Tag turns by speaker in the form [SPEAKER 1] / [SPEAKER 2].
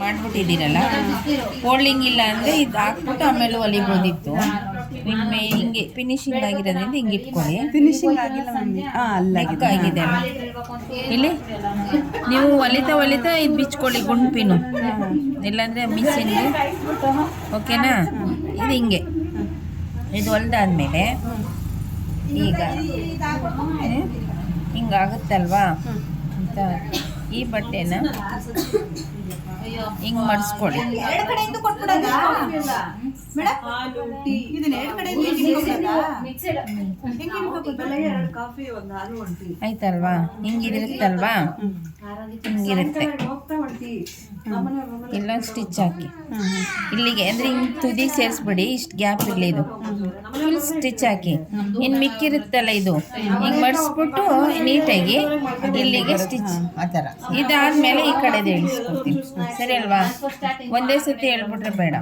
[SPEAKER 1] ಮಾಡ್ಬಿಟ್ಟಿದ್ದೀರಲ್ಲ, folding ಇಲ್ಲ ಅಂದರೆ ಇದು ಹಾಕ್ಬಿಟ್ಟು ಆಮೇಲೆ ಹೊಲಿಬೋದಿತ್ತು. ನಿಮ್ಮೆ ಹಿಂಗೆ ಫಿನಿಶಿಂಗ್ ಆಗಿರೋದ್ರಿಂದ ಹಿಂಗೆ ಇಟ್ಕೊಳ್ಳಿ.
[SPEAKER 2] ಫಿನಿಶಿಂಗ್ ಆಗಿಲ್ಲ ಮಮ್ಮಿ.
[SPEAKER 1] ಲೆಕ್ಕ ಆಗಿದೆ ಇಲ್ಲಿ. ನೀವು ಹೊಲಿತಾ ಇದು ಬಿಚ್ಕೊಳ್ಳಿ ಗುಂಪಿನು, ಇಲ್ಲಾಂದರೆ ಮಿಷಿನ್ಗೆ. ಓಕೆನಾ? ಇದು ಹಿಂಗೆ ಇದು ಹೊಲ್ದಾದ್ಮೇಲೆ ಈಗ ಹಿಂಗಾಗುತ್ತಲ್ವಾ ಅಂತ ಈ ಬಟ್ಟೆನ ಹಿಂಗೆ ಮಡಿಸ್ಕೊಳ್ಳಿ. ಆಯ್ತಲ್ವಾ? ಹಿಂಗಿರುತ್ತಲ್ವಾ? ಹಿಂಗಿರುತ್ತೆ. ಇಲ್ಲೊಂದು ಸ್ಟಿಚ್ ಹಾಕಿ ಇಲ್ಲಿಗೆ, ಅಂದರೆ ಹಿಂಗೆ ತುದಿ ಸೇರಿಸ್ಬಿಡಿ. ಇಷ್ಟು ಗ್ಯಾಪ್ ಇರಲಿ, ಇದು ಫುಲ್ ಸ್ಟಿಚ್ ಹಾಕಿ. ಇನ್ನು ಮಿಕ್ಕಿರುತ್ತಲ್ಲ ಇದು ಹಿಂಗೆ ಮಡಿಸ್ಬಿಟ್ಟು ನೀಟಾಗಿ ಇಲ್ಲಿಗೆ ಸ್ಟಿಚ್ ಆ ಥರ. ಇದಾದಮೇಲೆ ಈ ಕಡೆದು ಇಳಿಸ್ಕೊಡ್ತೀನಿ. ಸರಿ ಅಲ್ವಾ? ಒಂದೇ ಸತಿ ಹೇಳ್ಬಿಟ್ರೆ ಬೇಡ.